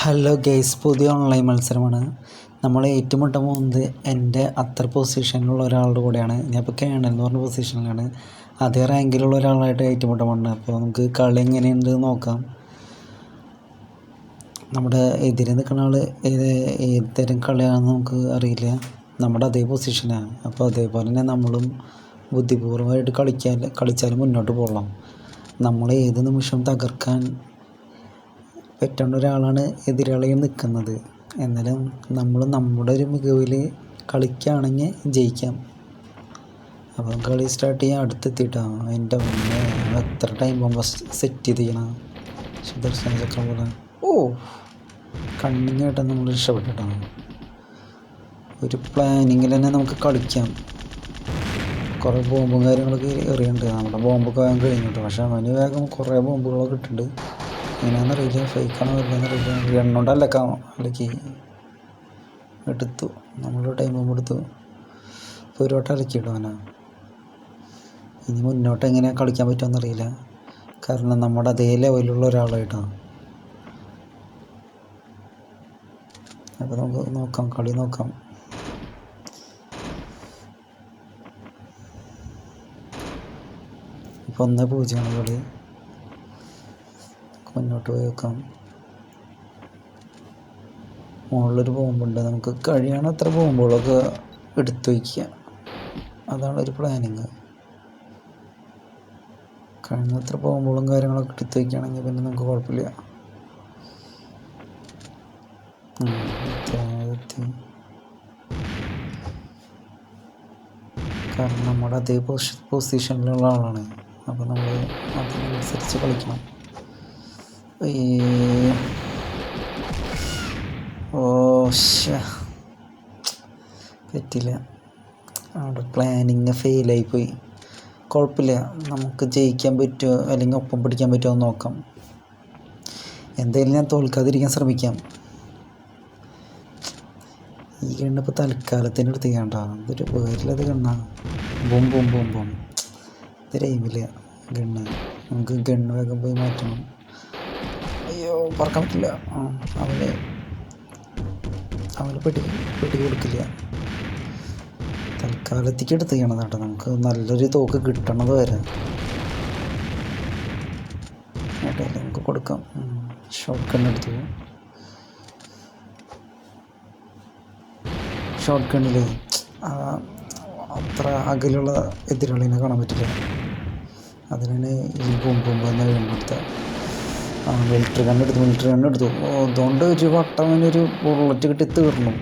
Hello guys, പുതിയ online മത്സരമാണ്. നമ്മൾ ഏറ്റുമുട്ടാൻ പോകുന്നത് എൻ്റെ അത്ര പൊസിഷനിലുള്ള ഒരാളുടെ കൂടെയാണ്. ഞാനിപ്പോൾ കേണൽ എന്ന് പറഞ്ഞ പൊസിഷനിലാണ്. അതേ റാങ്കിലുള്ള ഒരാളായിട്ട് ഏറ്റുമുട്ടാൻ പോകുന്നത്. അപ്പോൾ നമുക്ക് കളി എങ്ങനെയുണ്ട് നോക്കാം. നമ്മുടെ എതിരെ നിൽക്കുന്ന ആൾ ഏത് തരം കളിയാണെന്ന് നമുക്ക് അറിയില്ല. നമ്മുടെ അതേ പൊസിഷനാണ്. അപ്പോൾ അതേപോലെ തന്നെ നമ്മളും ബുദ്ധിപൂർവ്വമായിട്ട് കളിച്ചാലും മുന്നോട്ട് പോകണം. നമ്മളെ ഏത് നിമിഷം തകർക്കാൻ പറ്റുന്ന ഒരാളാണ് എതിരാളിയിൽ നിൽക്കുന്നത്. എന്നാലും നമ്മൾ നമ്മുടെ ഒരു മികവിൽ കളിക്കുകയാണെങ്കിൽ ജയിക്കാം. അപ്പം കളി സ്റ്റാർട്ട് ചെയ്യാൻ അടുത്തെത്തിയിട്ടാണ്. എൻ്റെ മുന്നേ എത്ര ടൈം ബോംബ് സെറ്റ് ചെയ്തിരിക്കണം. സുദർശന ചക്രം പോലെ കണ്ണിങ്ങായിട്ട് നമ്മൾ രക്ഷപ്പെട്ടിട്ടാണ്. ഒരു പ്ലാനിങ്ങിൽ തന്നെ നമുക്ക് കളിക്കാം. കുറേ ബോംബും കാര്യങ്ങളൊക്കെ എറിയുന്നുണ്ട്. നമ്മുടെ ബോംബൊക്കെ വേഗം കഴിഞ്ഞിട്ട്, പക്ഷേ അവന് വേഗം കുറേ ബോംബുകളൊക്കെ ഇട്ടിട്ടുണ്ട്. എങ്ങനെയാണെന്നറിയില്ല, ഫേക്കാണോ വരില്ലെന്നറിയില്ല. എണ്ണോണ്ടല്ലക്കാം അലക്കി എടുത്തു. നമ്മൾ ടൈം ബോംബ് എടുത്തു. ഇപ്പോൾ ഒരു വട്ടം അലക്കിയിട്ടു അവനാ. ഇനി മുന്നോട്ട് എങ്ങനെയാണ് കളിക്കാൻ പറ്റുമെന്നറിയില്ല. കാരണം നമ്മുടെ അതേ ലെവലിലുള്ള ഒരാളായിട്ടാണ്. അപ്പോൾ നമുക്ക് നോക്കാം, കളി നോക്കാം. ഇപ്പോൾ 1-0 കളി. മുന്നോട്ട് പോയി വെക്കാം. മുകളിലൊരു ബോംബുണ്ട്. നമുക്ക് കഴിയണത്ര ബോംബുകളൊക്കെ എടുത്തു വയ്ക്കുക. അതാണൊരു പ്ലാനിങ്. കഴിയുന്നത്ര ബോംബുകളും കാര്യങ്ങളൊക്കെ എടുത്തു വയ്ക്കുകയാണെങ്കിൽ പിന്നെ നമുക്ക് കുഴപ്പമില്ല. കാരണം നമ്മുടെ അതേ പൊസിഷനിലുള്ള ആളാണ്. അപ്പോൾ നമ്മൾ അതിനനുസരിച്ച് കളിക്കണം. പറ്റില്ല. അവിടെ പ്ലാനിങ് ഫെയിലായിപ്പോയി. കുഴപ്പമില്ല, നമുക്ക് ജയിക്കാൻ പറ്റുമോ അല്ലെങ്കിൽ ഒപ്പം പിടിക്കാൻ പറ്റുമോ എന്ന് നോക്കാം. എന്തായാലും ഞാൻ തോൽക്കാതിരിക്കാൻ ശ്രമിക്കാം. ഈ കണ്ണിപ്പോൾ തൽക്കാലത്തിന് എടുത്തേക്കണ്ട. ഇതൊരു വേരിലത് കണ്ണാ. Boom boom boom boom. ഇതൊരു എയിമില്ല ഗണ്ണ്. നമുക്ക് ഗണ്ണ് വേഗം പോയി മാറ്റണം. അയ്യോ, പറക്കാൻ പറ്റില്ല. അവന് പെട്ടി കൊടുക്കില്ല. തൽക്കാലത്തേക്ക് എടുത്ത് ചെയ്യണം കേട്ടോ. നമുക്ക് നല്ലൊരു തോക്ക് കിട്ടണത് വരെ കേട്ടോ നമുക്ക് കൊടുക്കാം. ഷോട്ട് ഗൺ എടുത്തു. ഷോട്ട് ഗണ്ണിൽ അത്ര അകലുള്ള എതിരാളിനെ കാണാൻ പറ്റില്ല. അതിനാണ് ഈ ബോംബ് എന്ന വീണ്ടെടുത്ത മിലിറ്ററി ഗണ്ണെടുത്തു. അതുകൊണ്ട് ഒരു വട്ടം അവനൊരു ബുള്ളറ്റ് കിട്ടി തീർന്നു.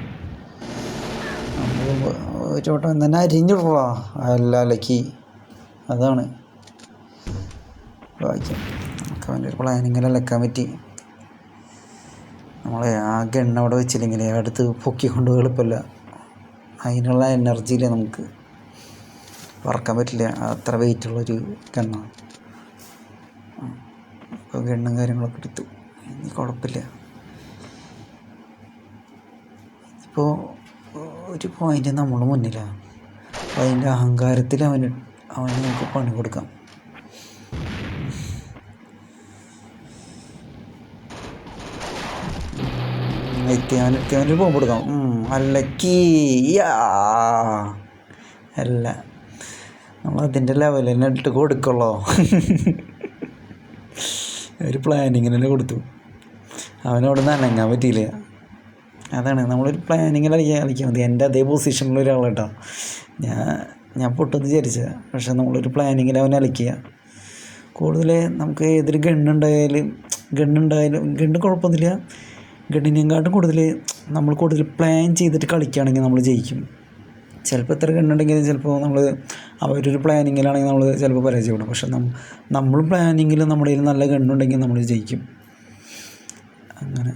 ഒരു വട്ടം തന്നെ അരിഞ്ഞിടുക അല്ല അലക്കി. അതാണ് വായിക്കാം. നമുക്ക് അവൻ്റെ ഒരു പ്ലാനിങ്ങിൽ അലക്കാൻ പറ്റി. നമ്മളെ ആ ഗണ്ണ് അവിടെ വെച്ചില്ലെങ്കിൽ അടുത്ത് പൊക്കിക്കൊണ്ട് എളുപ്പമില്ല. അതിനുള്ള എനർജിയില്ല, നമുക്ക് പറക്കാൻ പറ്റില്ല. അത്ര വെയിറ്റുള്ളൊരു ഗണ്ണാണ്. അപ്പോൾ ഗണ്ണും കാര്യങ്ങളൊക്കെ എടുത്തു. ഇനി കുഴപ്പമില്ല. ഇപ്പോൾ ഒരു പോയിൻ്റ് നമ്മൾ മുന്നിലാണ്. അപ്പോൾ അതിൻ്റെ അഹങ്കാരത്തിൽ അവന് നമുക്ക് പണി കൊടുക്കാം. എത്തിയവനൊരു ബോംബ് കൊടുക്കാം. അല്ല, നമ്മൾ അതിൻ്റെ ലെവൽ തന്നെ ഇട്ട് കൊടുക്കുള്ളൂ. ഒരു പ്ലാനിങ്ങിന് തന്നെ കൊടുത്തു. അവനോട് നനങ്ങാൻ പറ്റിയില്ല. അതാണ് നമ്മളൊരു പ്ലാനിങ്ങിൽ കളിക്കാൻ മതി. എൻ്റെ അതേ പൊസിഷനിലുള്ള ഒരാളാട്ടോ. ഞാൻ പൊട്ടെന്ന് വിചാരിച്ചത്. പക്ഷെ നമ്മളൊരു പ്ലാനിങ്ങിൽ അവനെ അലക്കുക. കൂടുതൽ നമുക്ക് ഏതൊരു ഗണ്ണുണ്ടായാലും ഗണ്ണ് കുഴപ്പമൊന്നുമില്ല. ഗണ്ണിനെക്കാട്ടും നമ്മൾ കൂടുതൽ പ്ലാൻ ചെയ്തിട്ട് കളിക്കുകയാണെങ്കിൽ നമ്മൾ ജയിക്കും. ചിലപ്പോൾ എത്ര ഗണ്ണുണ്ടെങ്കിലും ചിലപ്പോൾ അവരൊരു പ്ലാനിങ്ങിലാണെങ്കിൽ നമ്മൾ ചിലപ്പോൾ പരാജയപ്പെടും. പക്ഷെ നമ്മൾ പ്ലാനിങ്ങിൽ നമ്മുടെ കയ്യിൽ നല്ല ഗണ്ണുണ്ടെങ്കിൽ നമ്മൾ ജയിക്കും. അങ്ങനെ